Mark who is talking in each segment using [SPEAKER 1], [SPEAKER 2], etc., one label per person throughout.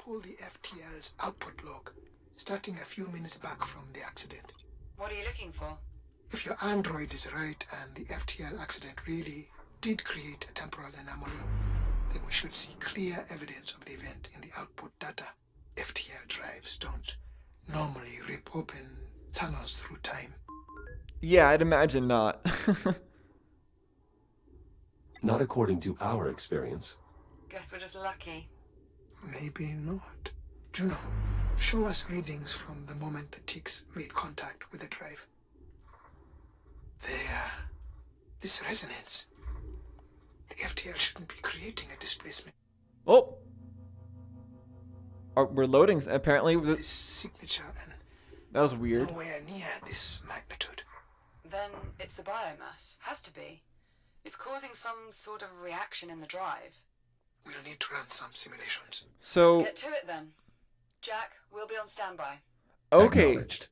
[SPEAKER 1] pull the FTL's output log, starting a few minutes back from the accident.
[SPEAKER 2] What are you looking for?
[SPEAKER 1] If your android is right and the FTL accident really did create a temporal anomaly, then we should see clear evidence of the event in the output data. FTL drives don't normally rip open tunnels through time.
[SPEAKER 3] Yeah, I'd imagine not.
[SPEAKER 4] Not according to our experience.
[SPEAKER 2] Guess we're just lucky.
[SPEAKER 1] Maybe not. Juno, show us readings from the moment the ticks made contact with the drive. There. This resonance. The FTL shouldn't be creating a displacement.
[SPEAKER 3] Oh! We're loading, apparently.
[SPEAKER 1] This signature and
[SPEAKER 3] That was weird.
[SPEAKER 1] nowhere near this magnitude.
[SPEAKER 2] Then it's the biomass. Has to be. It's causing some sort of reaction in the drive.
[SPEAKER 1] We'll need to run some simulations.
[SPEAKER 3] So,
[SPEAKER 2] Let's get to it then. Jack, we'll be on standby.
[SPEAKER 3] okay.
[SPEAKER 4] Acknowledged.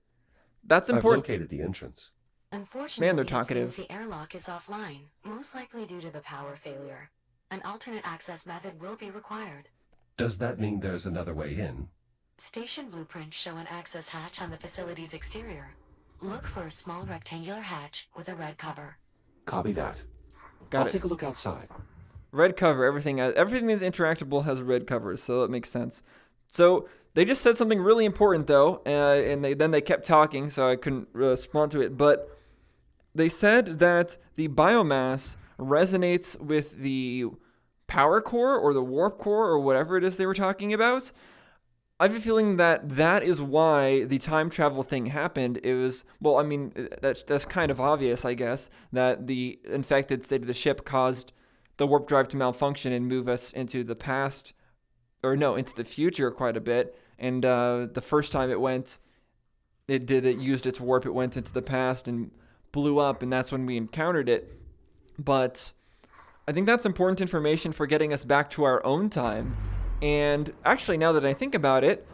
[SPEAKER 3] That's
[SPEAKER 4] I've
[SPEAKER 3] important.
[SPEAKER 4] located the entrance.
[SPEAKER 5] Unfortunately,
[SPEAKER 3] Man, they're
[SPEAKER 5] it
[SPEAKER 3] talkative.
[SPEAKER 5] seems the airlock is offline, most likely due to the power failure. An alternate access method will be required.
[SPEAKER 4] Does that mean there's another way in?
[SPEAKER 5] Station blueprints show an access hatch on the facility's exterior. Look for a small rectangular hatch with a red cover.
[SPEAKER 4] Copy that.
[SPEAKER 3] Got
[SPEAKER 4] I'll
[SPEAKER 3] it.
[SPEAKER 4] take a look outside.
[SPEAKER 3] Red cover, everything that's interactable has red covers, so that makes sense. So they just said something really important though, and they kept talking, so I couldn't respond to it. But they said that the biomass resonates with the power core or the warp core or whatever it is they were talking about. I have a feeling that that is why the time travel thing happened. It was, well, I mean, that's kind of obvious, I guess, that the infected state of the ship caused the warp drive to malfunction and move us into the past, or no, into the future quite a bit. And the first time it used its warp, it went into the past and blew up, and that's when we encountered it. But I think that's important information for getting us back to our own time. And actually, now that I think about it,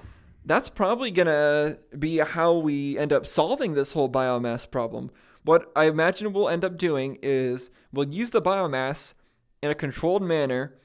[SPEAKER 3] that's probably going to be how we end up solving this whole biomass problem. What I imagine we'll end up doing is we'll use the biomass in a controlled manner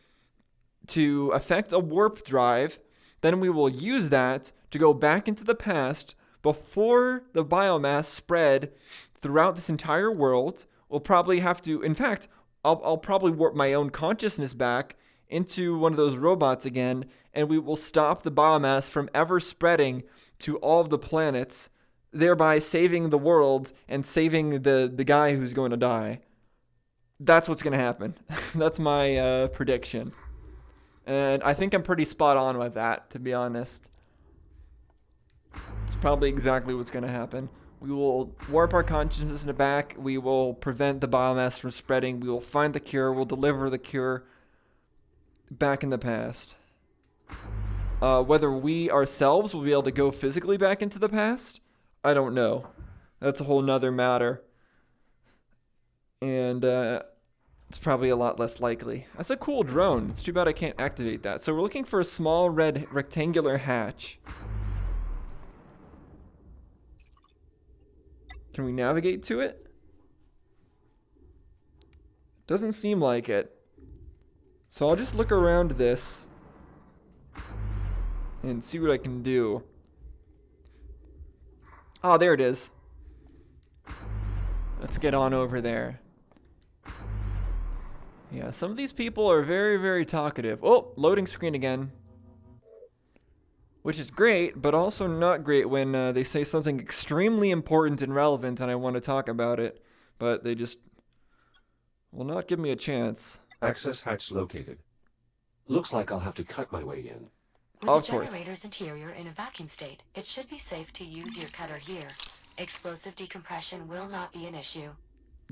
[SPEAKER 3] to affect a warp drive. Then we will use that to go back into the past before the biomass spread throughout this entire world. We'll probably have to, in fact, I'll probably warp my own consciousness back into one of those robots again, and we will stop the biomass from ever spreading to all of the planets, thereby saving the world and saving the guy who's going to die. That's what's going to happen. That's my prediction. And I think I'm pretty spot on with that, to be honest. It's probably exactly what's going to happen. We will warp our consciousness back. We will prevent the biomass from spreading. We will find the cure. We'll deliver the cure back in the past. Whether we ourselves will be able to go physically back into the past, I don't know. That's a whole nother matter. And it's probably a lot less likely. That's a cool drone. It's too bad I can't activate that. So we're looking for a small red rectangular hatch. Can we navigate to it? Doesn't seem like it. So I'll just look around this and see what I can do. Oh, there it is. Let's get on over there. Yeah, some of these people are very, very talkative. Oh, loading screen again. Which is great, but also not great when they say something extremely important and relevant and I want to talk about it. But they just will not give me a chance.
[SPEAKER 4] Access hatch located. Looks like I'll have to cut my way in.
[SPEAKER 5] With
[SPEAKER 3] Of
[SPEAKER 5] the
[SPEAKER 3] course.
[SPEAKER 5] generator's interior in a vacuum state, it should be safe to use your cutter here. Explosive decompression will not be an issue.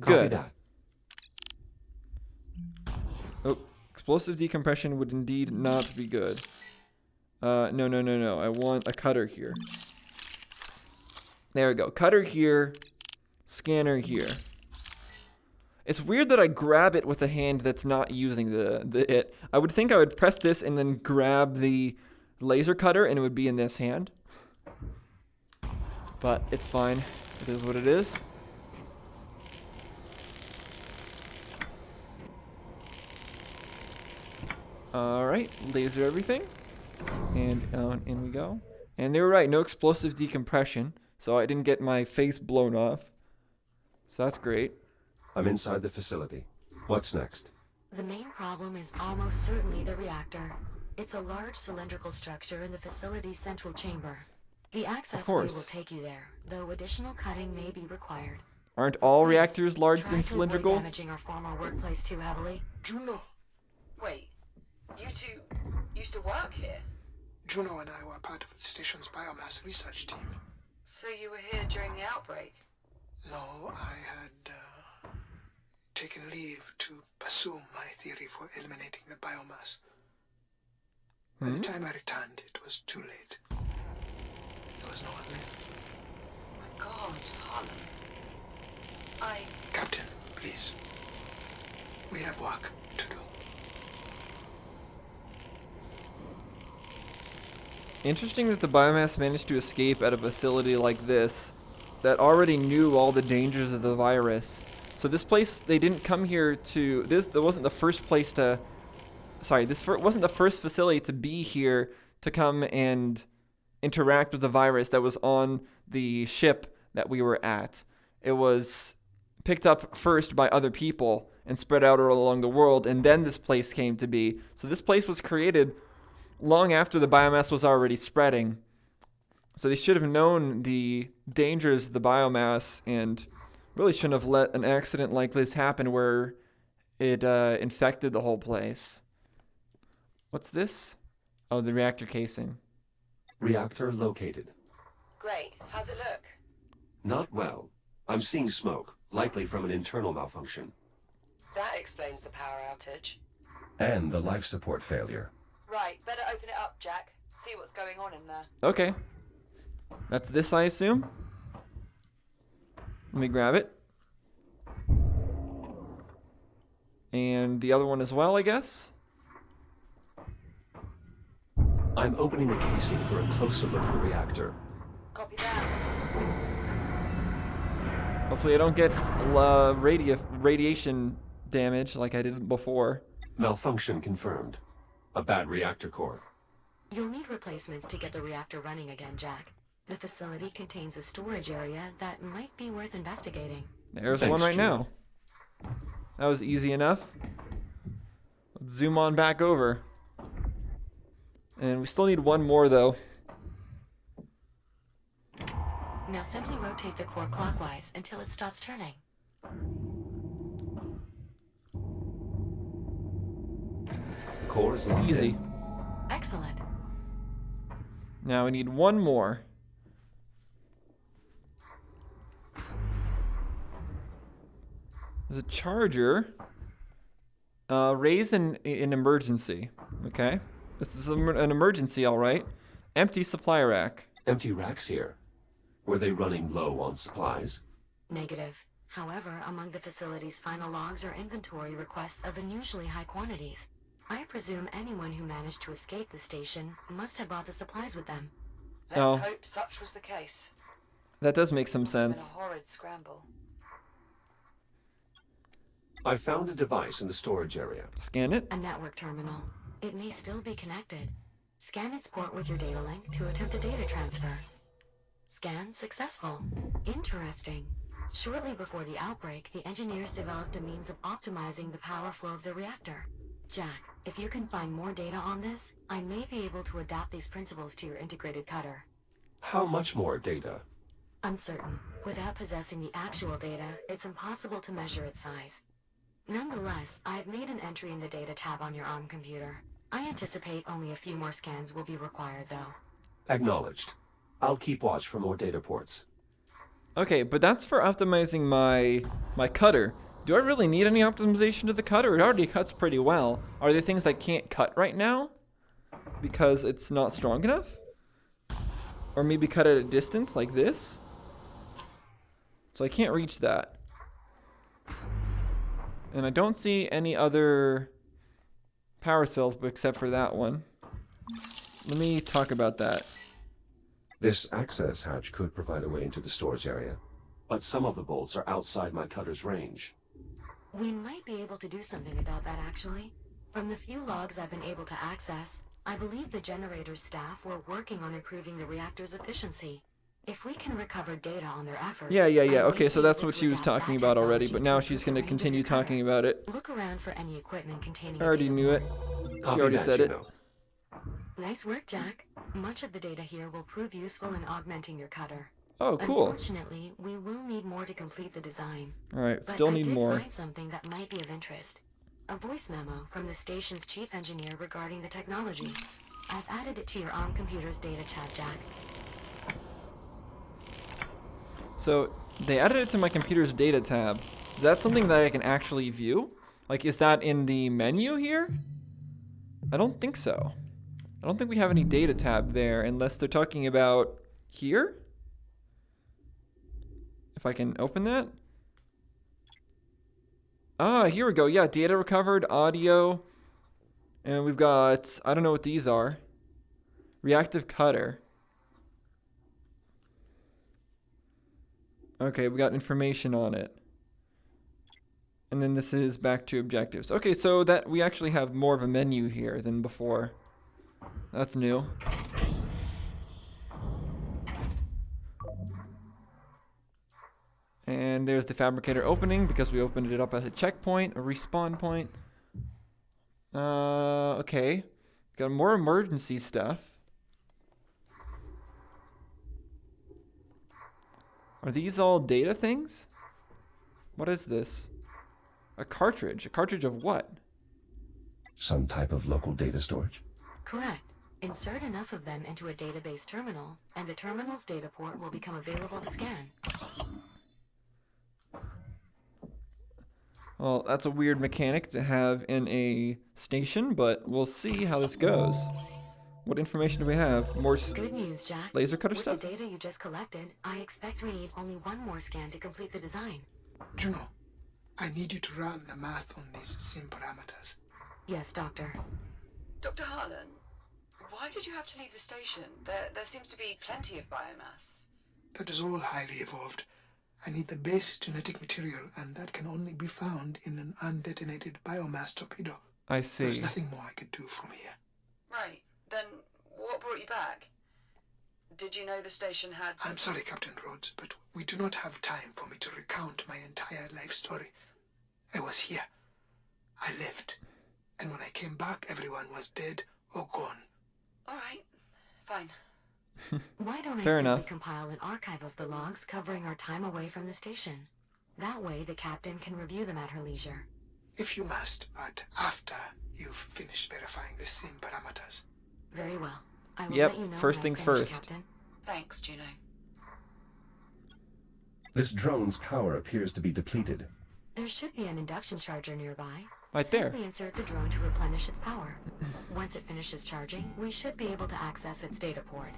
[SPEAKER 4] Copy
[SPEAKER 3] Good.
[SPEAKER 4] that.
[SPEAKER 3] Oh, explosive decompression would indeed not be good. No. I want a cutter here. There we go. Cutter here. Scanner here. It's weird that I grab it with a hand that's not using the. I would think I would press this and then grab the laser cutter and it would be in this hand. But it's fine. It is what it is. Alright, laser everything. And in we go. And they were right, no explosive decompression, so I didn't get my face blown off. So that's great.
[SPEAKER 4] I'm inside the facility. What's next?
[SPEAKER 5] The main problem is almost certainly the reactor. It's a large cylindrical structure in the facility's central chamber. The access way will
[SPEAKER 3] course.
[SPEAKER 5] take you there, though additional cutting may be required.
[SPEAKER 3] Aren't all
[SPEAKER 5] Please,
[SPEAKER 3] reactors large
[SPEAKER 5] try
[SPEAKER 3] and
[SPEAKER 5] to avoid
[SPEAKER 3] cylindrical?
[SPEAKER 5] damaging our former workplace too heavily.
[SPEAKER 1] Juno.
[SPEAKER 2] Wait, you two used to work here?
[SPEAKER 1] Juno and I were part of the station's biomass research team.
[SPEAKER 2] So you were here during the outbreak?
[SPEAKER 1] No, I had taken leave to pursue my theory for eliminating the biomass. By the time I returned, it was too late. There was no one left.
[SPEAKER 2] My God, Harlan.
[SPEAKER 1] Captain, please. We have work to do.
[SPEAKER 3] Interesting that the biomass managed to escape at a facility like this that already knew all the dangers of the virus. So this place, they didn't come here to... That wasn't the first place to... Sorry, wasn't the first facility to be here to come and interact with the virus that was on the ship that we were at. It was picked up first by other people and spread out all along the world, and then this place came to be. So this place was created long after the biomass was already spreading. So they should have known the dangers of the biomass and really shouldn't have let an accident like this happen where it infected the whole place. What's this? Oh, the reactor casing.
[SPEAKER 4] Reactor located.
[SPEAKER 2] Great. How's it look?
[SPEAKER 4] Not well. I'm seeing smoke, likely from an internal malfunction.
[SPEAKER 2] That explains the power outage.
[SPEAKER 4] And the life support failure.
[SPEAKER 2] Right, better open it up, Jack. See what's going on in there.
[SPEAKER 3] Okay. That's this, I assume? Let me grab it. And the other one as well, I guess?
[SPEAKER 4] I'm opening the casing for a closer look at the reactor.
[SPEAKER 2] Copy that.
[SPEAKER 3] Hopefully I don't get radiation damage like I did before.
[SPEAKER 4] Malfunction confirmed. A bad reactor core.
[SPEAKER 5] You'll need replacements to get the reactor running again, Jack. The facility contains a storage area that might be worth investigating.
[SPEAKER 3] There's
[SPEAKER 4] Thanks,
[SPEAKER 3] one right
[SPEAKER 4] Juno.
[SPEAKER 3] now. That was easy enough. Let's zoom on back over. And we still need one more, though.
[SPEAKER 5] Now simply rotate the core clockwise until it stops turning.
[SPEAKER 4] Core is locked
[SPEAKER 3] Easy.
[SPEAKER 4] in.
[SPEAKER 5] Excellent.
[SPEAKER 3] Now we need one more. There's a charger. Raise an emergency. Okay. This is an emergency, all right. Empty supply rack.
[SPEAKER 4] Empty racks here. Were they running low on supplies?
[SPEAKER 5] Negative. However, among the facility's final logs are inventory requests of unusually high quantities. I presume anyone who managed to escape the station must have brought the supplies with them.
[SPEAKER 2] Let's
[SPEAKER 3] Oh.
[SPEAKER 2] hope such was the case.
[SPEAKER 3] That does make some
[SPEAKER 2] Must have been
[SPEAKER 3] sense.
[SPEAKER 2] a horrid scramble.
[SPEAKER 4] I found a device in the storage area.
[SPEAKER 3] Scan it.
[SPEAKER 5] A network terminal. It may still be connected. Scan its port with your data link to attempt a data transfer. Scan successful. Interesting. Shortly before the outbreak, the engineers developed a means of optimizing the power flow of the reactor. Jack, if you can find more data on this, I may be able to adapt these principles to your integrated cutter.
[SPEAKER 4] How much more data?
[SPEAKER 5] Uncertain. Without possessing the actual data, it's impossible to measure its size. Nonetheless, I have made an entry in the data tab on your ARM computer. I anticipate only a few more scans will be required, though.
[SPEAKER 4] Acknowledged. I'll keep watch for more data ports.
[SPEAKER 3] Okay, but that's for optimizing my cutter. Do I really need any optimization to the cutter? It already cuts pretty well. Are there things I can't cut right now? Because it's not strong enough? Or maybe cut at a distance like this? So I can't reach that. And I don't see any other power cells except for that one. Let me talk about that.
[SPEAKER 4] This access hatch could provide a way into the storage area, but some of the bolts are outside my cutter's range.
[SPEAKER 5] We might be able to do something about that, actually. From the few logs I've been able to access, I believe the generator's staff were working on improving the reactor's efficiency. If we can recover data on their efforts...
[SPEAKER 3] Yeah.
[SPEAKER 5] I
[SPEAKER 3] Okay,
[SPEAKER 5] may
[SPEAKER 3] so
[SPEAKER 5] be
[SPEAKER 3] that's
[SPEAKER 5] able
[SPEAKER 3] what
[SPEAKER 5] to
[SPEAKER 3] she was
[SPEAKER 5] adapt
[SPEAKER 3] talking
[SPEAKER 5] that
[SPEAKER 3] about already,
[SPEAKER 5] technology
[SPEAKER 3] but
[SPEAKER 5] to
[SPEAKER 3] now
[SPEAKER 5] improve
[SPEAKER 3] she's
[SPEAKER 5] the
[SPEAKER 3] going to
[SPEAKER 5] range of
[SPEAKER 3] continue
[SPEAKER 5] your cutter.
[SPEAKER 3] talking about it.
[SPEAKER 5] Look around for any equipment containing
[SPEAKER 3] I already
[SPEAKER 5] a data
[SPEAKER 3] knew it.
[SPEAKER 5] port.
[SPEAKER 3] She
[SPEAKER 4] Copy
[SPEAKER 3] already
[SPEAKER 4] that,
[SPEAKER 3] said it.
[SPEAKER 4] Juno.
[SPEAKER 5] Nice work, Jack. Much of the data here will prove useful in augmenting your cutter.
[SPEAKER 3] Oh, cool.
[SPEAKER 5] Unfortunately, we will need more to complete the design.
[SPEAKER 3] All right,
[SPEAKER 5] But
[SPEAKER 3] still
[SPEAKER 5] I
[SPEAKER 3] need
[SPEAKER 5] did
[SPEAKER 3] more.
[SPEAKER 5] find something that might be of interest. A voice memo from the station's chief engineer regarding the technology. I've added it to your on-computer's data tab, Jack.
[SPEAKER 3] So they added it to my computer's data tab. Is that something that I can actually view? Like, is that in the menu here? I don't think so. I don't think we have any data tab there unless they're talking about here. If I can open that. Ah, here we go. Yeah, data recovered, audio. And we've got, I don't know what these are. Reactive cutter. Okay, we got information on it. And then this is back to objectives. Okay, so that we actually have more of a menu here than before. That's new. And there's the fabricator opening because we opened it up as a checkpoint, a respawn point. Okay. Got more emergency stuff. Are these all data things? What is this? A cartridge. A cartridge of what?
[SPEAKER 4] Some type of local data storage?
[SPEAKER 5] Correct. Insert enough of them into a database terminal, and the terminal's data port will become available to scan.
[SPEAKER 3] Well, that's a weird mechanic to have in a station, but we'll see how this goes. What information do we have? More
[SPEAKER 5] Good news, Jack.
[SPEAKER 3] laser cutter
[SPEAKER 5] With
[SPEAKER 3] stuff?
[SPEAKER 5] the data you just collected, I expect we need only one more scan to complete the design.
[SPEAKER 1] Juno, I need you to run the math on these sim parameters.
[SPEAKER 5] Yes, Doctor.
[SPEAKER 2] Dr. Harlan, why did you have to leave the station? There seems to be plenty of biomass.
[SPEAKER 1] That is all highly evolved. I need the base genetic material, and that can only be found in an undetonated biomass torpedo.
[SPEAKER 3] I
[SPEAKER 1] There's
[SPEAKER 3] see.
[SPEAKER 1] nothing more I could do from here.
[SPEAKER 2] Right, then what brought you back? Did you know the station had...
[SPEAKER 1] I'm sorry, Captain Rhodes, but we do not have time for me to recount my entire life story. I was here. I lived. And when I came back, everyone was dead or gone.
[SPEAKER 2] All right, fine.
[SPEAKER 5] Why don't I
[SPEAKER 3] Fair
[SPEAKER 5] simply
[SPEAKER 3] enough.
[SPEAKER 5] compile an archive of the logs covering our time away from the station? That way, the captain can review them at her leisure.
[SPEAKER 1] If you must, but after you've finished verifying the sim parameters.
[SPEAKER 5] Very well. I will
[SPEAKER 3] Yep,
[SPEAKER 5] let you know
[SPEAKER 3] first
[SPEAKER 5] when
[SPEAKER 3] things
[SPEAKER 5] I'm finished,
[SPEAKER 3] first.
[SPEAKER 5] Captain.
[SPEAKER 2] Thanks, Juno.
[SPEAKER 4] This drone's power appears to be depleted.
[SPEAKER 5] There should be an induction charger nearby.
[SPEAKER 3] Right there.
[SPEAKER 5] Simply insert the drone to replenish its power. Once it finishes charging, we should be able to access its data port.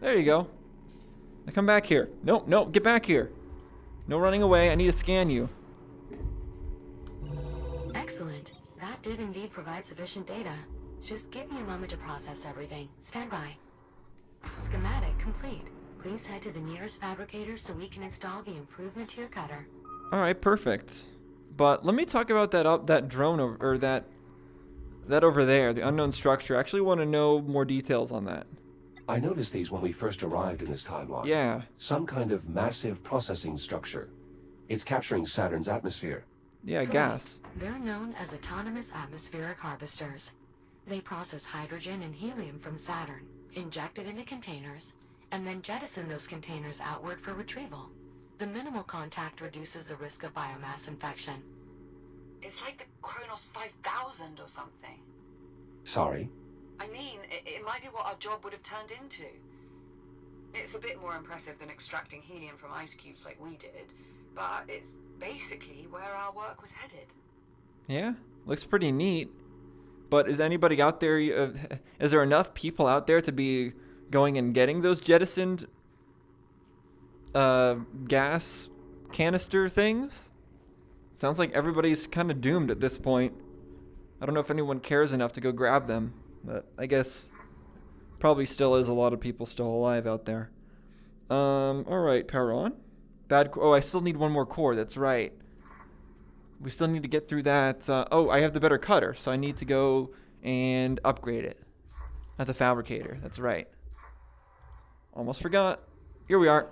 [SPEAKER 3] There you go. Now come back here. No, get back here. No running away. I need to scan you.
[SPEAKER 5] Excellent. That did indeed provide sufficient data. Just give me a moment to process everything. Stand by. Schematic complete. Please head to the nearest fabricator so we can install the improvement to your cutter.
[SPEAKER 3] All right, perfect. But let me talk about that drone or that over there, the unknown structure. I actually want to know more details on that.
[SPEAKER 4] I noticed these when we first arrived in this timeline.
[SPEAKER 3] Yeah.
[SPEAKER 4] Some kind of massive processing structure. It's capturing Saturn's atmosphere.
[SPEAKER 3] Yeah,
[SPEAKER 5] Correct.
[SPEAKER 3] gas.
[SPEAKER 5] They're known as autonomous atmospheric harvesters. They process hydrogen and helium from Saturn, inject it into containers, and then jettison those containers outward for retrieval. The minimal contact reduces the risk of biomass infection.
[SPEAKER 2] It's like the Kronos 5000 or something.
[SPEAKER 4] Sorry?
[SPEAKER 2] I mean, it might be what our job would have turned into. It's a bit more impressive than extracting helium from ice cubes like we did, but it's basically where our work was headed.
[SPEAKER 3] Yeah, looks pretty neat. But is anybody out there? Is there enough people out there to be going and getting those jettisoned gas canister things? Sounds like everybody's kind of doomed at this point. I don't know if anyone cares enough to go grab them, but I guess probably still is a lot of people still alive out there. All right, power on. Oh, I still need one more core. That's right. We still need to get through that. Oh, I have the better cutter, so I need to go and upgrade it at the fabricator. That's right. Almost forgot. Here we are.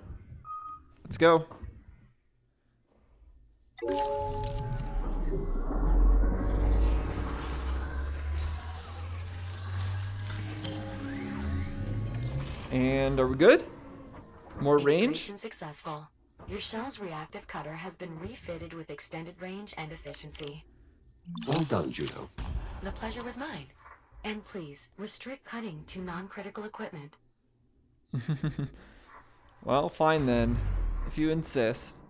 [SPEAKER 3] Let's go. And are we good? More range?
[SPEAKER 5] Integration successful. Your shell's reactive cutter has been refitted with extended range and efficiency.
[SPEAKER 4] Well done, Juno.
[SPEAKER 5] The pleasure was mine. And please, restrict cutting to non-critical equipment.
[SPEAKER 3] Well, fine then, if you insist.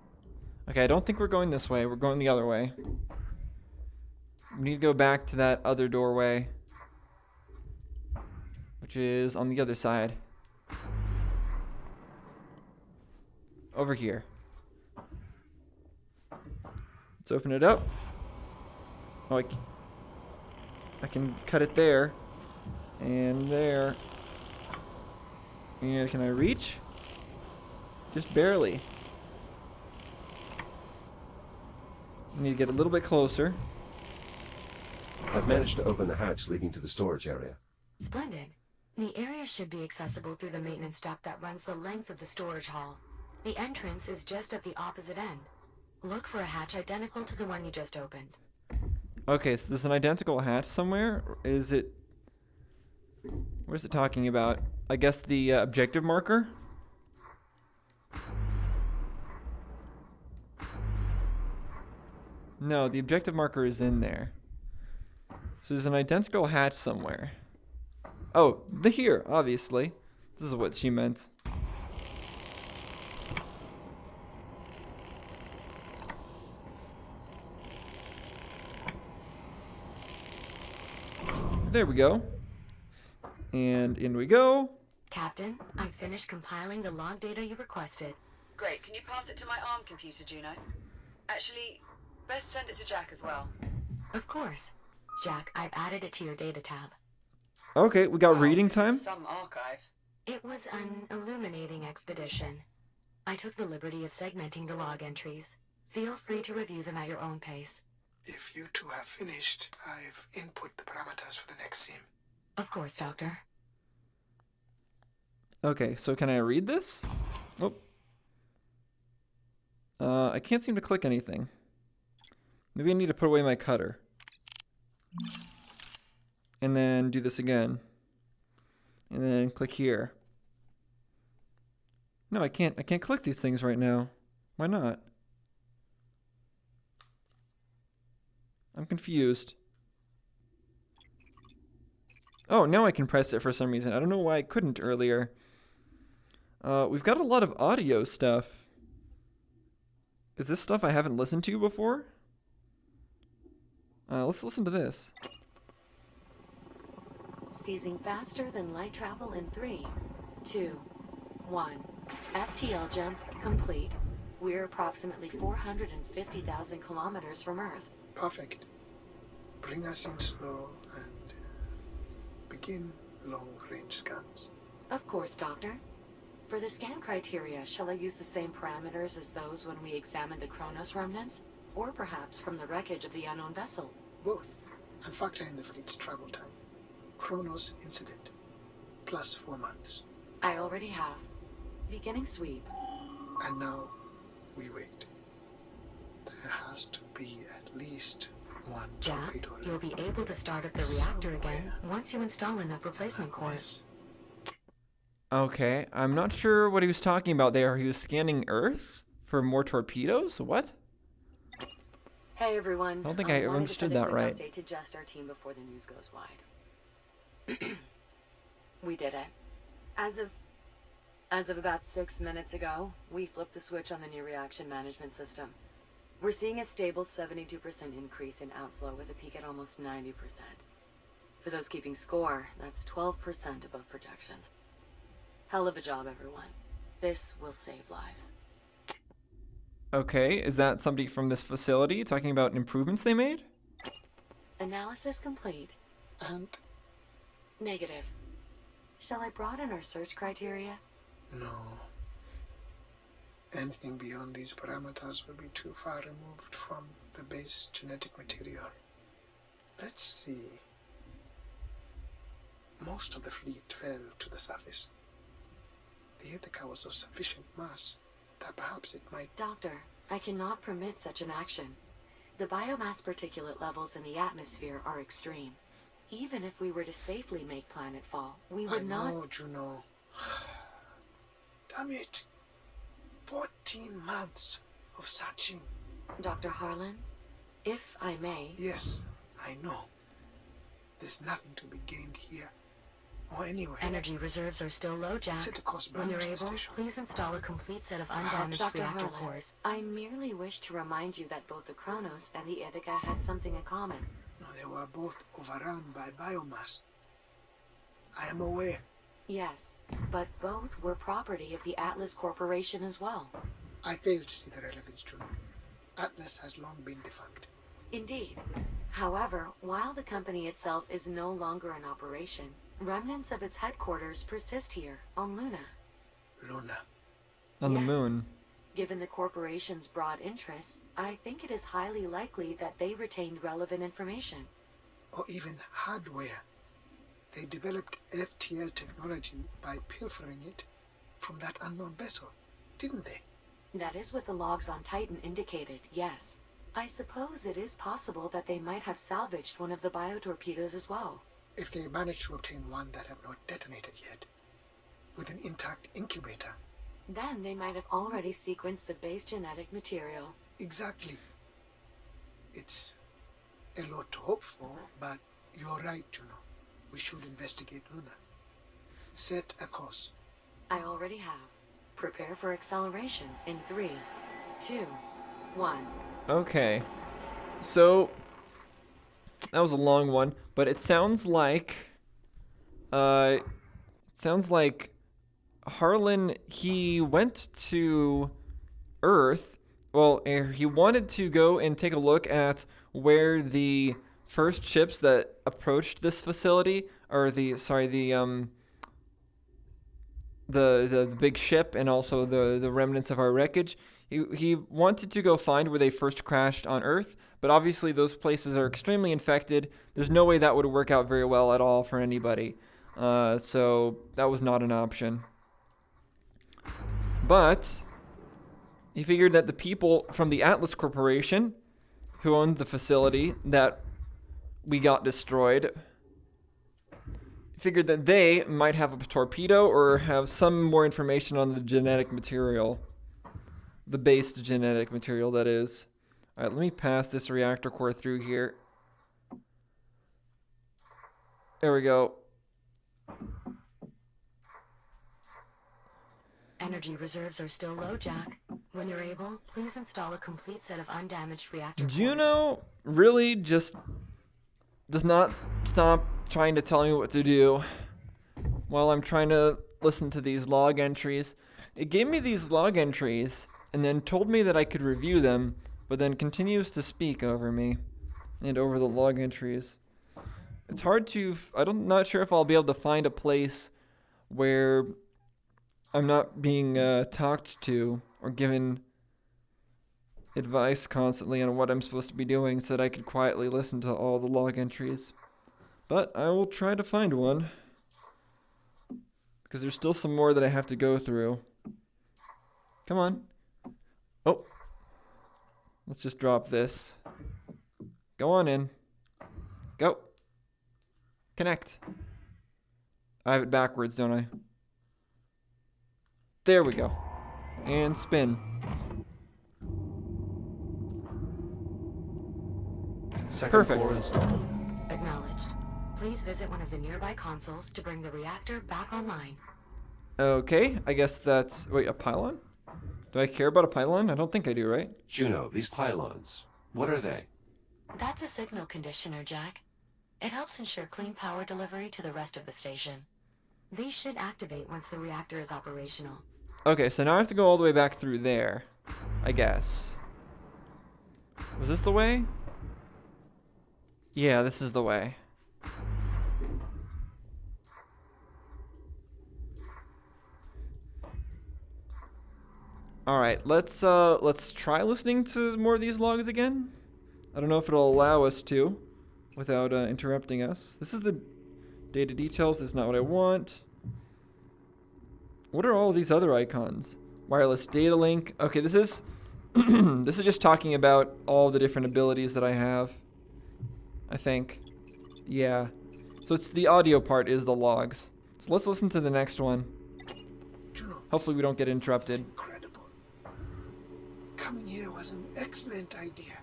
[SPEAKER 3] Okay, I don't think we're going this way. We're going the other way. We need to go back to that other doorway, which is on the other side. Over here. Let's open it up. Oh, I can cut it there. And there. And can I reach? Just barely. Need to get a little bit closer.
[SPEAKER 4] I've managed to open the hatch leading to the storage area.
[SPEAKER 5] Splendid. The area should be accessible through the maintenance dock that runs the length of the storage hall. The entrance is just at the opposite end. Look for a hatch identical to the one you just opened.
[SPEAKER 3] Okay, so there's an identical hatch somewhere. Is it... Where's it talking about? I guess the objective marker? No, the objective marker is in there. So there's an identical hatch somewhere. Oh, here, obviously. This is what she meant. There we go. And in we go.
[SPEAKER 5] Captain, I've finished compiling the log data you requested.
[SPEAKER 2] Great. Can you pass it to my ARM computer, Juno? Actually, best send it to Jack as well.
[SPEAKER 5] Of course. Jack, I've added it to your data tab.
[SPEAKER 3] Okay, we got
[SPEAKER 2] Wow,
[SPEAKER 3] reading
[SPEAKER 2] this is
[SPEAKER 3] time.
[SPEAKER 2] some archive.
[SPEAKER 5] It was an illuminating expedition. I took the liberty of segmenting the log entries. Feel free to review them at your own pace.
[SPEAKER 1] If you two have finished, I've input the parameters for the next sim.
[SPEAKER 5] Of course, Doctor.
[SPEAKER 3] Okay, so can I read this? Oh. I can't seem to click anything. Maybe I need to put away my cutter. And then do this again. And then click here. No, I can't click these things right now. Why not? I'm confused. Oh, now I can press it for some reason. I don't know why I couldn't earlier. We've got a lot of audio stuff. Is this stuff I haven't listened to before? Let's listen to this.
[SPEAKER 5] Seizing faster than light travel in 3, 2, 1. FTL jump complete. We're approximately 450,000 kilometers from Earth.
[SPEAKER 1] Perfect. Bring us in slow and begin long-range scans.
[SPEAKER 5] Of course, Doctor. For the scan criteria, shall I use the same parameters as those when we examined the Kronos remnants? Or perhaps from the wreckage of the unknown vessel?
[SPEAKER 1] Both, and factor in the fleet's travel time. Kronos incident, plus 4 months.
[SPEAKER 5] I already have. Beginning sweep.
[SPEAKER 1] And now, we wait. There has to be at least one
[SPEAKER 5] Jack,
[SPEAKER 1] torpedo left.
[SPEAKER 5] you'll be able to start up the reactor again once you install enough replacement cores.
[SPEAKER 3] Okay, I'm not sure what he was talking about there. He was scanning Earth for more torpedoes? What?
[SPEAKER 5] Hey everyone.
[SPEAKER 3] I don't think I understood that right.
[SPEAKER 5] Update to just our team before the news goes wide. We did it. As of about 6 minutes ago, we flipped the switch on the new reaction management system. We're seeing a stable 72% increase in outflow with a peak at almost 90%. For those keeping score, that's 12% above projections. Hell of a job, everyone. This will save lives.
[SPEAKER 3] Okay, is that somebody from this facility talking about improvements they made?
[SPEAKER 5] Analysis complete.
[SPEAKER 1] And
[SPEAKER 5] Negative. Shall I broaden our search criteria?
[SPEAKER 1] no. Anything beyond these parameters will be too far removed from the base genetic material. Let's see. Most of the fleet fell to the surface. The Ithaca was of sufficient mass that perhaps it might...
[SPEAKER 5] Doctor, I cannot permit such an action. The biomass particulate levels in the atmosphere are extreme. Even if we were to safely make planetfall, we would not...
[SPEAKER 1] I know, Juno. Damn it. 14 months of searching.
[SPEAKER 5] Dr. Harlan, if I may...
[SPEAKER 1] Yes, I know. There's nothing to be gained here or anywhere.
[SPEAKER 5] Energy reserves are still low, Jack.
[SPEAKER 1] Set a course
[SPEAKER 5] When
[SPEAKER 1] back
[SPEAKER 5] you're
[SPEAKER 1] to the
[SPEAKER 5] able,
[SPEAKER 1] station.
[SPEAKER 5] please install a complete set of undamaged
[SPEAKER 1] Dr.
[SPEAKER 5] reactor
[SPEAKER 1] Harlan.
[SPEAKER 5] cores. I merely wish to remind you that both the Kronos and the Ithaca had something in common.
[SPEAKER 1] No, they were both overrun by biomass. I am aware.
[SPEAKER 5] Yes, but both were property of the Atlas Corporation as well.
[SPEAKER 1] I fail to see the relevance, Juno. Atlas has long been defunct.
[SPEAKER 5] Indeed. However, while the company itself is no longer in operation, remnants of its headquarters persist here, on Luna.
[SPEAKER 1] Luna.
[SPEAKER 3] On the
[SPEAKER 5] Yes.
[SPEAKER 3] moon.
[SPEAKER 5] Given the corporation's broad interests, I think it is highly likely that they retained relevant information.
[SPEAKER 1] Or even hardware. They developed FTL technology by pilfering it from that unknown vessel, didn't they?
[SPEAKER 5] That is what the logs on Titan indicated, yes. I suppose it is possible that they might have salvaged one of the biotorpedoes as well.
[SPEAKER 1] If they managed to obtain one that have not detonated yet, with an intact incubator.
[SPEAKER 5] Then they might have already sequenced the base genetic material.
[SPEAKER 1] Exactly. It's a lot to hope for, but you're right, Juno. We should investigate Luna. Set a course.
[SPEAKER 5] I already have. Prepare for acceleration in 3, 2, 1.
[SPEAKER 3] Okay. So that was a long one, but it sounds like Harlan, he went to Earth. Well, he wanted to go and take a look at where the first ships that approached this facility, or the big ship, and also the remnants of our wreckage. He wanted to go find where they first crashed on Earth, but obviously those places are extremely infected. There's no way that would work out very well at all for anybody. So that was not an option. But he figured that the people from the Atlas Corporation, who owned the facility that we got destroyed, figured that they might have a torpedo or have some more information on the genetic material. The base genetic material, that is. Alright, let me pass this reactor core through here. There we go.
[SPEAKER 5] Energy reserves are still low, Jack. When you're able, please install a complete set of undamaged reactor cores.
[SPEAKER 3] Juno really just does not stop trying to tell me what to do while I'm trying to listen to these log entries. It gave me these log entries and then told me that I could review them, but then continues to speak over me and over the log entries. It's hard to... not sure if I'll be able to find a place where I'm not being talked to or given advice constantly on what I'm supposed to be doing so that I could quietly listen to all the log entries. But I will try to find one, because there's still some more that I have to go through. Come on. Oh. Let's just drop this. Go on in. Go. Connect. I have it backwards, don't I? There we go. And spin.
[SPEAKER 4] Second
[SPEAKER 3] Perfect.
[SPEAKER 4] core installed.
[SPEAKER 5] Acknowledged. Please visit one of the nearby consoles to bring the reactor back online.
[SPEAKER 3] Okay, I guess that's... Wait, a pylon? Do I care about a pylon? I don't think I do, right?
[SPEAKER 4] Juno, these pylons, what are they?
[SPEAKER 5] That's a signal conditioner, Jack. It helps ensure clean power delivery to the rest of the station. These should activate once the reactor is operational.
[SPEAKER 3] Okay, so now I have to go all the way back through there, I guess. Was this the way? Yeah, this is the way. All right, let's try listening to more of these logs again. I don't know if it'll allow us to without interrupting us. This is the data details. This is not what I want. What are all these other icons? Wireless data link. Okay, this is this is just talking about all the different abilities that I have. I think. Yeah. So it's the audio part is the logs. So let's listen to the next one.
[SPEAKER 1] Juno,
[SPEAKER 3] Hopefully we don't get
[SPEAKER 1] it's
[SPEAKER 3] interrupted.
[SPEAKER 1] incredible. Coming here was an excellent idea.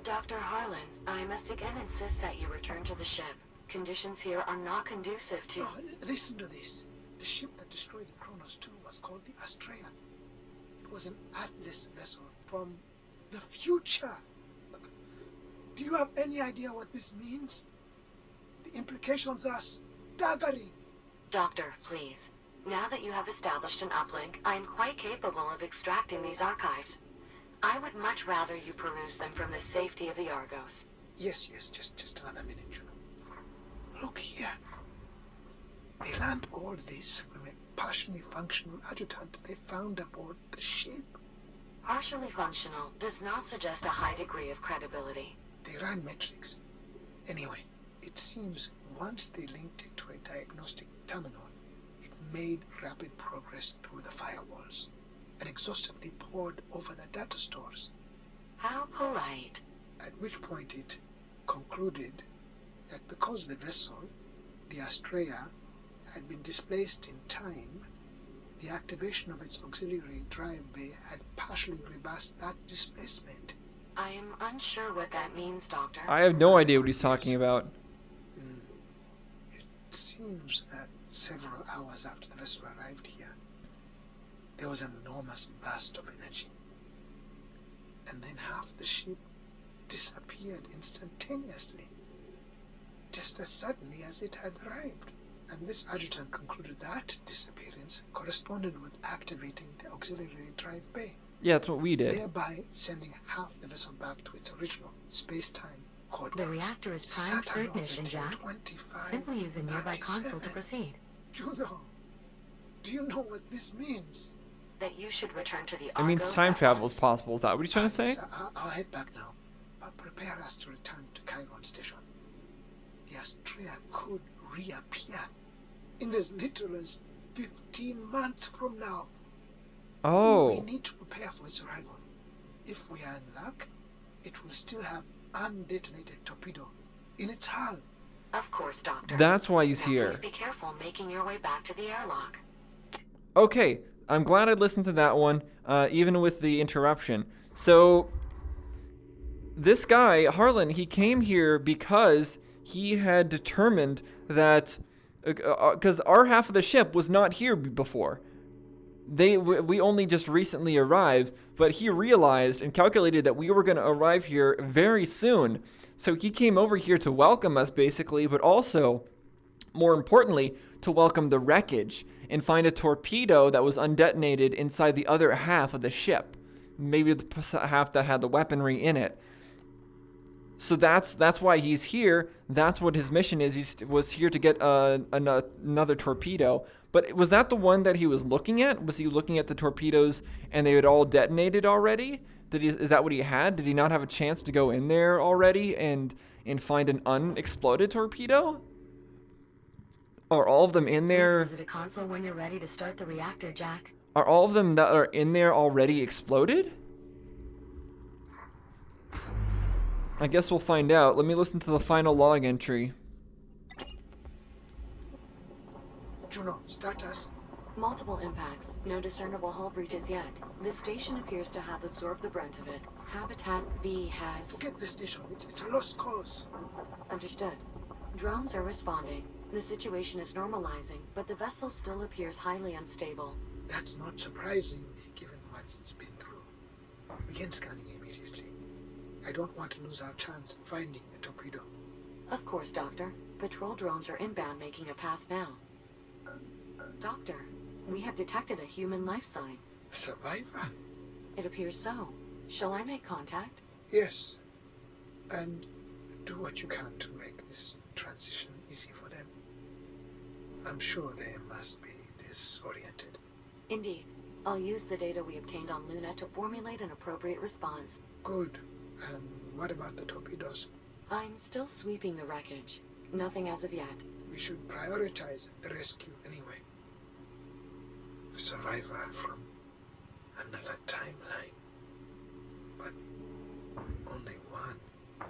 [SPEAKER 5] Dr. Harlan, I must again insist that you return to the ship. Conditions here are not conducive to...
[SPEAKER 1] No, listen to this. The ship that destroyed the Kronos 2 was called the Astrea. It was an Atlas vessel from the future. Do you have any idea what this means? The implications are staggering.
[SPEAKER 5] Doctor, please. Now that you have established an uplink, I am quite capable of extracting these archives. I would much rather you peruse them from the safety of the Argos.
[SPEAKER 1] Yes, just another minute, Juno. Look here. They learned all this from a partially functional adjutant they found aboard the ship.
[SPEAKER 5] Partially functional does not suggest a high degree of credibility.
[SPEAKER 1] They ran metrics. Anyway, it seems once they linked it to a diagnostic terminal, it made rapid progress through the firewalls and exhaustively poured over the data stores.
[SPEAKER 5] How polite.
[SPEAKER 1] At which point it concluded that because the vessel, the Astrea, had been displaced in time, the activation of its auxiliary drive bay had partially reversed that displacement.
[SPEAKER 5] I am unsure what that means, Doctor.
[SPEAKER 3] I have no idea what he's talking about.
[SPEAKER 1] It seems that several hours after the vessel arrived here, there was an enormous burst of energy. And then half the ship disappeared instantaneously, just as suddenly as it had arrived. And this adjutant concluded that disappearance corresponded with activating the auxiliary drive bay,
[SPEAKER 3] Yeah, that's what we did.
[SPEAKER 1] thereby sending half the vessel back to its original space-time
[SPEAKER 5] The
[SPEAKER 1] coordinates.
[SPEAKER 5] reactor is primed for
[SPEAKER 1] Saturn
[SPEAKER 5] ignition,
[SPEAKER 1] orbit
[SPEAKER 5] Jack.
[SPEAKER 1] 25,
[SPEAKER 5] Simply use a nearby console to
[SPEAKER 1] 37.
[SPEAKER 5] proceed.
[SPEAKER 1] Juno, do you know what this means?
[SPEAKER 5] That you should return to the
[SPEAKER 3] It means
[SPEAKER 5] Argos
[SPEAKER 3] time
[SPEAKER 5] at
[SPEAKER 3] travel is
[SPEAKER 5] once.
[SPEAKER 3] possible. Is that what he's trying to say?
[SPEAKER 1] I'll head back now, but prepare us to return to Chiron Station. The Astrea could reappear in as little as 15 months from now. We
[SPEAKER 3] Oh.
[SPEAKER 1] need to prepare for its arrival. If we are in luck, it will still have undetonated torpedo in its hull.
[SPEAKER 5] Of course, Doctor.
[SPEAKER 3] That's why he's
[SPEAKER 5] Now
[SPEAKER 3] here.
[SPEAKER 5] Please be careful making your way back to the airlock.
[SPEAKER 3] Okay, I'm glad I listened to that one, even with the interruption. So, this guy, Harlan, he came here because he had determined that, because our half of the ship was not here before. We only just recently arrived, but he realized and calculated that we were going to arrive here very soon. So he came over here to welcome us, basically, but also, more importantly, to welcome the wreckage and find a torpedo that was undetonated inside the other half of the ship. Maybe the half that had the weaponry in it. So that's why he's here. That's what his mission is. He was here to get another torpedo. But was that the one that he was looking at? Was he looking at the torpedoes and they had all detonated already? Is that what he had? Did he not have a chance to go in there already and find an unexploded torpedo? Are all of them in there?
[SPEAKER 5] Please visit a console when you're ready to start the reactor, Jack.
[SPEAKER 3] Are all of them that are in there already exploded? I guess we'll find out. Let me listen to the final log entry.
[SPEAKER 1] Juno, status.
[SPEAKER 5] Multiple impacts. No discernible hull breaches yet. This station appears to have absorbed the brunt of it. Habitat B has...
[SPEAKER 1] Forget the station. It's a lost cause.
[SPEAKER 5] Understood. Drones are responding. The situation is normalizing, but the vessel still appears highly unstable.
[SPEAKER 1] That's not surprising, given what it's been through. Begin scanning immediately. I don't want to lose our chance of finding a torpedo.
[SPEAKER 5] Of course, Doctor. Patrol drones are inbound making a pass now. Doctor, we have detected a human life sign.
[SPEAKER 1] Survivor?
[SPEAKER 5] It appears so. Shall I make contact?
[SPEAKER 1] Yes. And do what you can to make this transition easy for them. I'm sure they must be disoriented.
[SPEAKER 5] Indeed. I'll use the data we obtained on Luna to formulate an appropriate response.
[SPEAKER 1] Good. And what about the torpedoes?
[SPEAKER 5] I'm still sweeping the wreckage. Nothing as of yet.
[SPEAKER 1] We should prioritize the rescue anyway. A survivor from another timeline. But only one.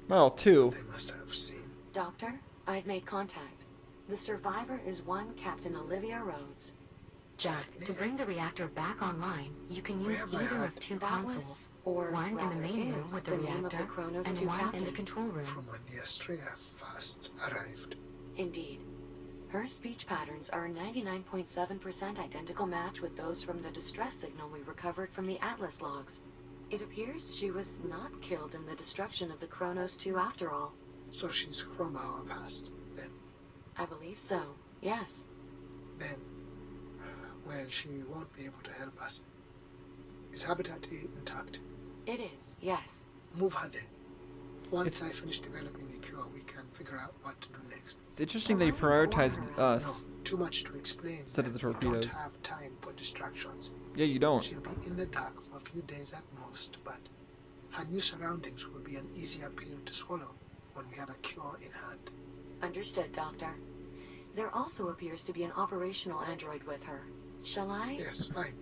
[SPEAKER 3] Well, 2.
[SPEAKER 1] They must have seen.
[SPEAKER 5] Doctor, I've made contact. The survivor is one Captain Olivia Rhodes. Jack, to bring the reactor back online, you can use
[SPEAKER 1] Where have I
[SPEAKER 5] either
[SPEAKER 1] had-
[SPEAKER 5] of 2 consoles. Or one in the main room with the reactor, and one in the control room.
[SPEAKER 1] From when the Astrea first arrived.
[SPEAKER 5] Indeed. Her speech patterns are a 99.7% identical match with those from the distress signal we recovered from the Atlas logs. It appears she was not killed in the destruction of the Kronos 2 after all.
[SPEAKER 1] So she's from our past, then.
[SPEAKER 5] I believe so, yes.
[SPEAKER 1] Then, well, she won't be able to help us. Is Habitat A intact?
[SPEAKER 5] It is, yes.
[SPEAKER 1] Move her then. Once I finish developing the cure, we can figure out what to do next.
[SPEAKER 3] It's interesting that he prioritized us.
[SPEAKER 1] No, too much to explain.
[SPEAKER 3] Instead of the
[SPEAKER 1] and we
[SPEAKER 3] torpedoes.
[SPEAKER 1] don't have time for distractions.
[SPEAKER 3] Yeah, you don't.
[SPEAKER 1] She'll be in the dark for a few days at most, but her new surroundings will be an easier pill to swallow when we have a cure in hand.
[SPEAKER 5] Understood, Doctor. There also appears to be an operational android with her. Shall I?
[SPEAKER 1] Yes, fine.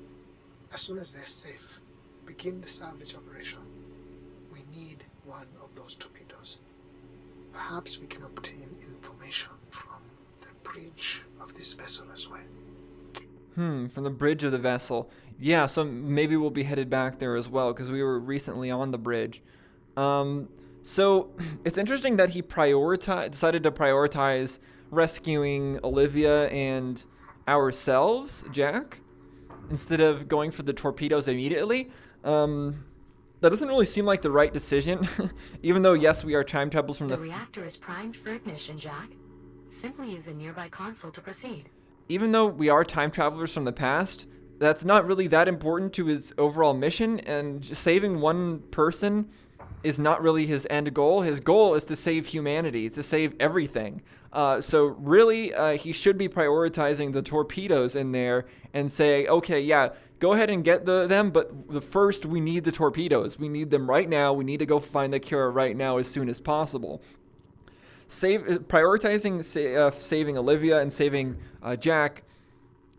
[SPEAKER 1] As soon as they're safe, begin the salvage operation. We need one of those torpedoes. Perhaps we can obtain information from the bridge of this vessel as well.
[SPEAKER 3] From the bridge of the vessel. Yeah, so maybe we'll be headed back there as well, because we were recently on the bridge. So it's interesting that he decided to prioritize rescuing Olivia and ourselves, Jack, instead of going for the torpedoes immediately. That doesn't really seem like the right decision, even though, yes, we are time travelers from
[SPEAKER 5] The reactor is primed for ignition, Jack. Simply use a nearby console to proceed.
[SPEAKER 3] Even though we are time travelers from the past, that's not really that important to his overall mission, and just saving one person is not really his end goal. His goal is to save humanity, to save everything. So really, he should be prioritizing the torpedoes in there and say, okay, yeah, go ahead and get them, but first we need the torpedoes. We need them right now. We need to go find the cure right now as soon as possible. Prioritizing saving Olivia and saving Jack,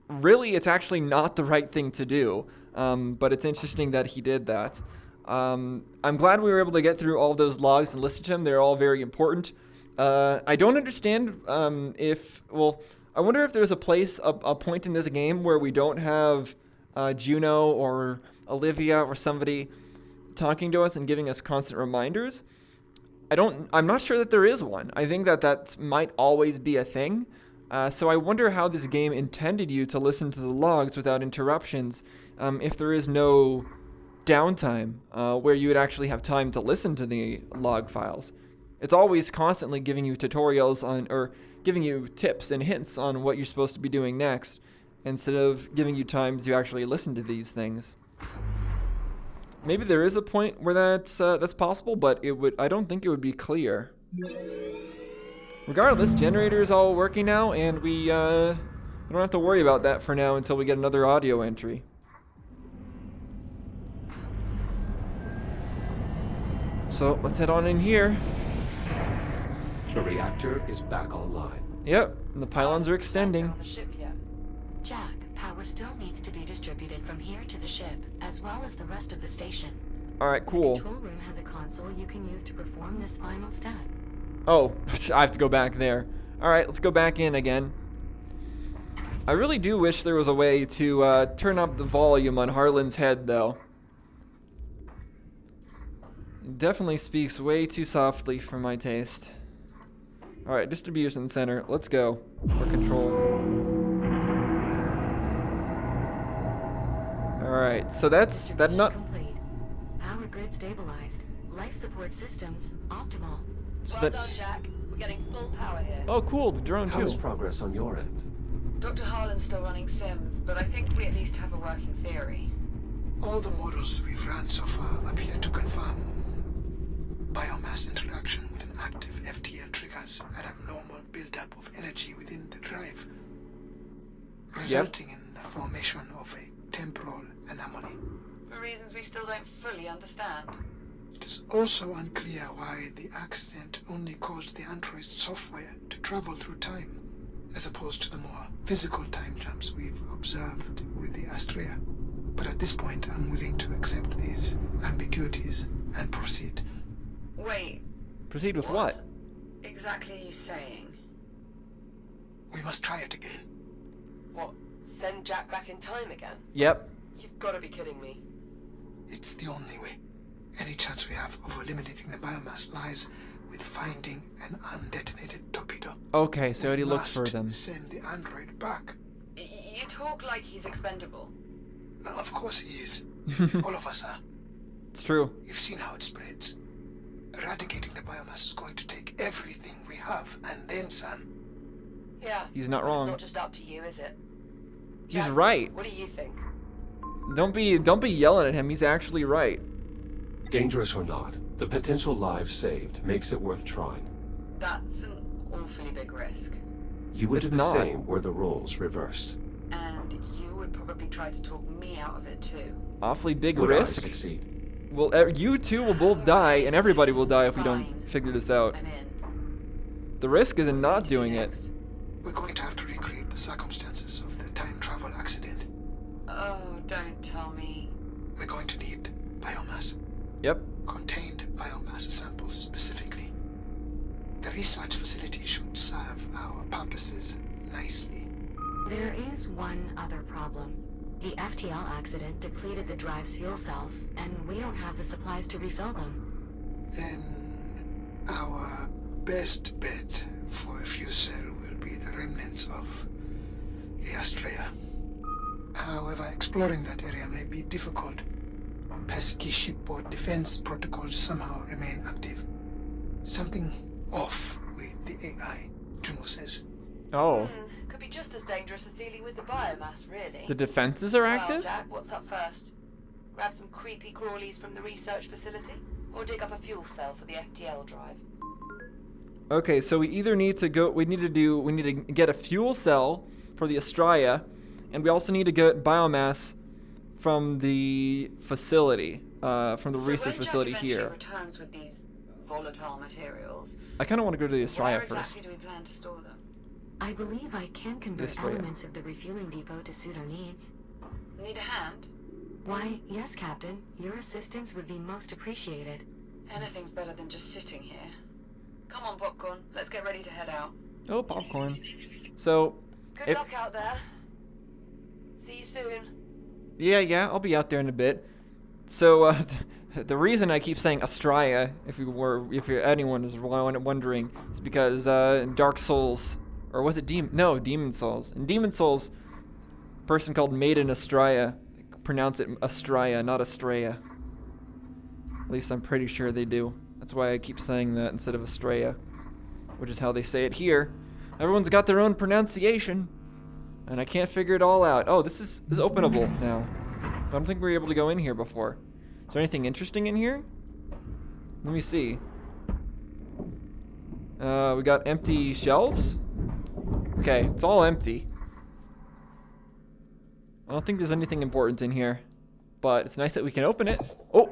[SPEAKER 3] really, it's actually not the right thing to do. But it's interesting that he did that. I'm glad we were able to get through all those logs and listen to them. They're all very important. I don't understand I wonder if there's a point in this game where we don't have Juno or Olivia or somebody talking to us and giving us constant reminders. I'm not sure that there is one. I think that might always be a thing. So I wonder how this game intended you to listen to the logs without interruptions, if there is no downtime where you would actually have time to listen to the log files. It's always constantly giving you tutorials or giving you tips and hints on what you're supposed to be doing next, instead of giving you time to actually listen to these things. Maybe there is a point where that's possible, but I don't think it would be clear. Regardless, generator is all working now, and we don't have to worry about that for now until we get another audio entry. So let's head on in here.
[SPEAKER 4] The reactor is back online.
[SPEAKER 3] Yep, and the pylons are extending.
[SPEAKER 2] On the ship yet?
[SPEAKER 5] Jack, power still needs to be distributed from here to the ship, as well as the rest of the station.
[SPEAKER 3] Alright,
[SPEAKER 5] The
[SPEAKER 3] cool.
[SPEAKER 5] control room has a console you can use to perform this final step.
[SPEAKER 3] Oh, I have to go back there. Alright, let's go back in again. I really do wish there was a way to turn up the volume on Harlan's head, though. It definitely speaks way too softly for my taste. Alright, distribution center. Let's go. Or control. Alright, so that's that not.
[SPEAKER 5] Complete. Power grid stabilized. Life support systems optimal.
[SPEAKER 3] So
[SPEAKER 2] Well
[SPEAKER 3] that,
[SPEAKER 2] done, Jack. We're getting full power here.
[SPEAKER 3] oh, cool, the drone
[SPEAKER 4] How is
[SPEAKER 3] too.
[SPEAKER 4] progress on your end?
[SPEAKER 2] Dr. Harlan's still running sims, but I think we at least have a working theory.
[SPEAKER 1] All the models we've run so far appear to confirm biomass interaction with an active FTL triggers an abnormal buildup of energy within the drive, resulting in the formation
[SPEAKER 2] understand.
[SPEAKER 1] It is also unclear why the accident only caused the android's software to travel through time, as opposed to the more physical time jumps we've observed with the Astrea. But at this point, I'm willing to accept these ambiguities and proceed.
[SPEAKER 2] Wait,
[SPEAKER 3] Proceed with what?
[SPEAKER 2] exactly are you saying?
[SPEAKER 1] We must try it again.
[SPEAKER 6] What? Send Jack back in time again?
[SPEAKER 3] Yep.
[SPEAKER 6] You've got to be kidding me.
[SPEAKER 1] It's the only way. Any chance we have of eliminating the biomass lies with finding an undetonated torpedo.
[SPEAKER 3] Okay, so I already
[SPEAKER 1] We
[SPEAKER 3] looked for
[SPEAKER 1] must
[SPEAKER 3] them.
[SPEAKER 1] send the android back.
[SPEAKER 2] You talk like he's expendable.
[SPEAKER 1] Now, of course he is. All of us are.
[SPEAKER 3] It's true.
[SPEAKER 1] You've seen how it spreads. Eradicating the biomass is going to take everything we have, and then some.
[SPEAKER 6] Yeah.
[SPEAKER 3] He's not
[SPEAKER 6] but
[SPEAKER 3] wrong.
[SPEAKER 6] It's not just up to you, is it?
[SPEAKER 3] He's
[SPEAKER 6] Jack,
[SPEAKER 3] right.
[SPEAKER 6] What do you think?
[SPEAKER 3] Don't be yelling at him. He's actually right.
[SPEAKER 4] Dangerous or not, the potential lives saved makes it worth trying.
[SPEAKER 2] That's an awfully big risk.
[SPEAKER 4] You would
[SPEAKER 3] It's
[SPEAKER 4] do the
[SPEAKER 3] not.
[SPEAKER 4] same were the roles reversed.
[SPEAKER 2] And you would probably try to talk me out of it too.
[SPEAKER 3] Awfully big
[SPEAKER 4] Would I
[SPEAKER 3] risk.
[SPEAKER 4] succeed?
[SPEAKER 3] Well, you two will both die, and everybody will die if we
[SPEAKER 2] Fine.
[SPEAKER 3] don't figure this out.
[SPEAKER 2] I'm in.
[SPEAKER 3] The risk is in not
[SPEAKER 2] What do you do
[SPEAKER 3] doing it.
[SPEAKER 2] next?
[SPEAKER 1] We're going to have to recreate the circumstances of the time travel accident.
[SPEAKER 2] Oh, don't tell me.
[SPEAKER 1] We're going to need biomass.
[SPEAKER 3] Yep.
[SPEAKER 1] Contained biomass samples specifically. The research facility should serve our purposes nicely.
[SPEAKER 5] There is one other problem. The FTL accident depleted the drive's fuel cells, and we don't have the supplies to refill them.
[SPEAKER 1] Then our best bet for a fuel cell will be the remnants of the Astrea. However, exploring that area may be difficult. Pesky shipboard defense protocols somehow remain active. Something off with the AI, Juno says.
[SPEAKER 3] Oh,
[SPEAKER 6] Could be just as dangerous as dealing with the biomass, really.
[SPEAKER 3] the defenses are
[SPEAKER 6] Well,
[SPEAKER 3] active?
[SPEAKER 6] Jack, what's up first? Grab some creepy crawlies from the research facility? Or dig up a fuel cell for the FTL drive?
[SPEAKER 3] Okay, so we either need to get a fuel cell for the Astraea, and we also need to get biomass from the facility, from the research facility
[SPEAKER 2] when Jack
[SPEAKER 3] here.
[SPEAKER 2] eventually returns with these volatile materials,
[SPEAKER 3] I kind of want to go to the Astraea
[SPEAKER 2] where
[SPEAKER 3] first.
[SPEAKER 2] exactly do we plan to store them?
[SPEAKER 5] I believe I can convert
[SPEAKER 3] Astraea.
[SPEAKER 5] elements of the refueling depot to suit our needs.
[SPEAKER 2] Need a hand?
[SPEAKER 5] Why, yes, Captain. Your assistance would be most appreciated.
[SPEAKER 2] Anything's better than just sitting here. Come on, Popcorn. Let's get ready to head out.
[SPEAKER 3] Oh, popcorn. So,
[SPEAKER 6] Good
[SPEAKER 3] If-
[SPEAKER 6] luck out there. See you soon.
[SPEAKER 3] yeah, I'll be out there in a bit. So, the reason I keep saying Astraea, if anyone is wondering, is because in Dark Souls, or was it Demon Souls. In Demon Souls, a person called Maiden Astraea, they pronounce it Astraea, not Astraea. At least I'm pretty sure they do. That's why I keep saying that instead of Astraea, which is how they say it here. Everyone's got their own pronunciation, and I can't figure it all out. Oh, this is openable now. I don't think we were able to go in here before. Is there anything interesting in here? Let me see. We got empty shelves. Okay, it's all empty. I don't think there's anything important in here, but it's nice that we can open it. Oh!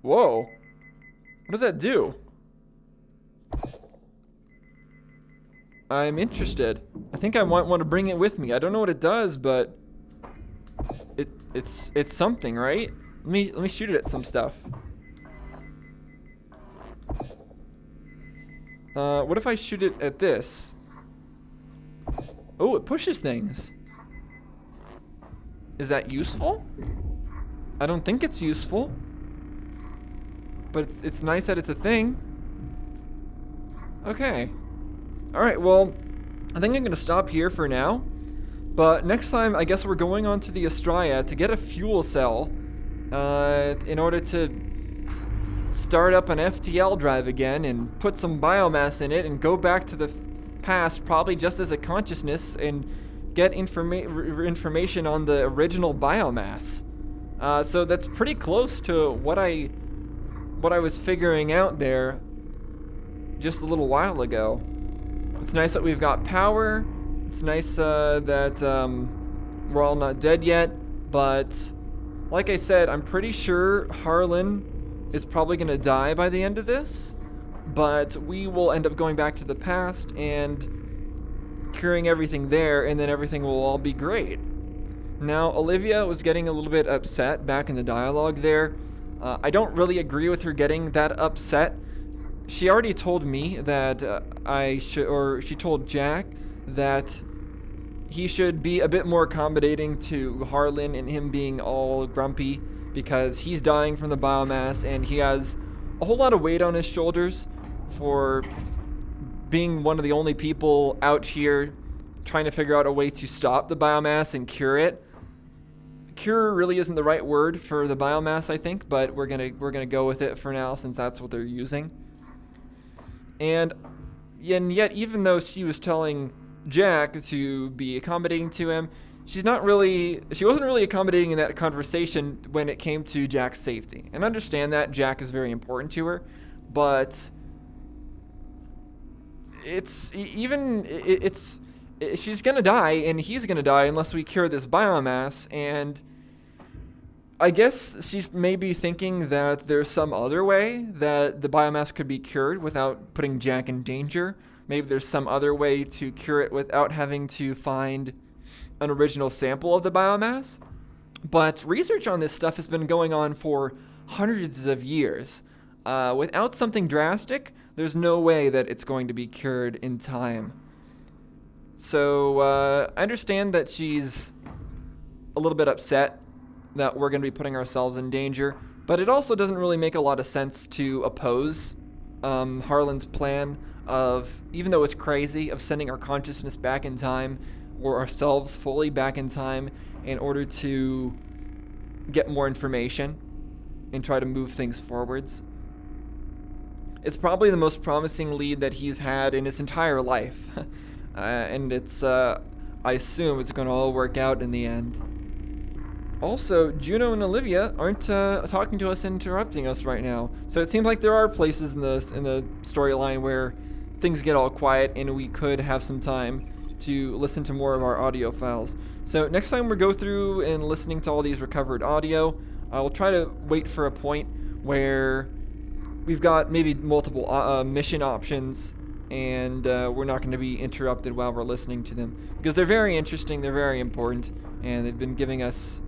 [SPEAKER 3] Whoa! What does that do? I'm interested. I think I want to bring it with me. I don't know what it does, but it's something, right? Let me shoot it at some stuff. What if I shoot it at this? Oh, it pushes things. Is that useful? I don't think it's useful. But it's nice that it's a thing. Okay. Alright, well, I think I'm going to stop here for now. But next time, I guess we're going on to the Astraea to get a fuel cell in order to start up an FTL drive again and put some biomass in it and go back to the past, probably just as a consciousness, and get information on the original biomass. So that's pretty close to what I was figuring out there just a little while ago. It's nice that we've got power. It's nice that we're all not dead yet, but like I said, I'm pretty sure Harlan is probably going to die by the end of this, but we will end up going back to the past and curing everything there, and then everything will all be great. Now, Olivia was getting a little bit upset back in the dialogue there. I don't really agree with her getting that upset. She already told me that she told Jack that he should be a bit more accommodating to Harlan and him being all grumpy because he's dying from the biomass and he has a whole lot of weight on his shoulders for being one of the only people out here trying to figure out a way to stop the biomass and cure it. Cure really isn't the right word for the biomass, I think, but we're gonna go with it for now since that's what they're using. And yet, even though she was telling Jack to be accommodating to him, she wasn't really accommodating in that conversation when it came to Jack's safety. And understand that Jack is very important to her, but she's gonna die and he's gonna die unless we cure this biomass. And I guess she's maybe thinking that there's some other way that the biomass could be cured without putting Jack in danger. Maybe there's some other way to cure it without having to find an original sample of the biomass. But research on this stuff has been going on for hundreds of years. Without something drastic, there's no way that it's going to be cured in time. So I understand that she's a little bit upset that we're going to be putting ourselves in danger, but it also doesn't really make a lot of sense to oppose Harlan's plan of, even though it's crazy, of sending our consciousness back in time, or ourselves fully back in time, in order to get more information and try to move things forwards. It's probably the most promising lead that he's had in his entire life. And it's, I assume it's going to all work out in the end. Also, Juno and Olivia aren't talking to us and interrupting us right now. So it seems like there are places in the storyline where things get all quiet and we could have some time to listen to more of our audio files. So next time we go through and listening to all these recovered audio, I'll try to wait for a point where we've got maybe multiple mission options and we're not going to be interrupted while we're listening to them, because they're very interesting, they're very important, and they've been giving us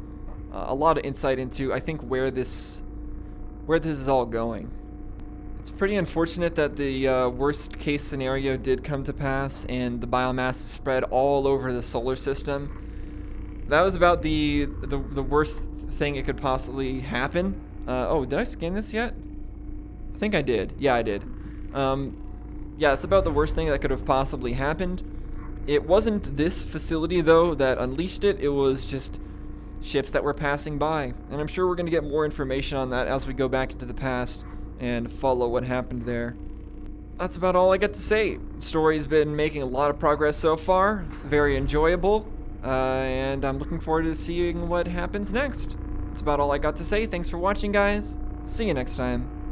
[SPEAKER 3] a lot of insight into, I think, where this is all going. It's pretty unfortunate that the worst case scenario did come to pass and the biomass spread all over the solar system. That was about the worst thing it could possibly happen. Oh, did I scan this yet? I think I did. Yeah, I did. Yeah, it's about the worst thing that could have possibly happened. It wasn't this facility, though, that unleashed it. It was just ships that were passing by. And I'm sure we're going to get more information on that as we go back into the past and follow what happened there. That's about all I got to say. The story's been making a lot of progress so far. Very enjoyable. And I'm looking forward to seeing what happens next. That's about all I got to say. Thanks for watching, guys. See you next time.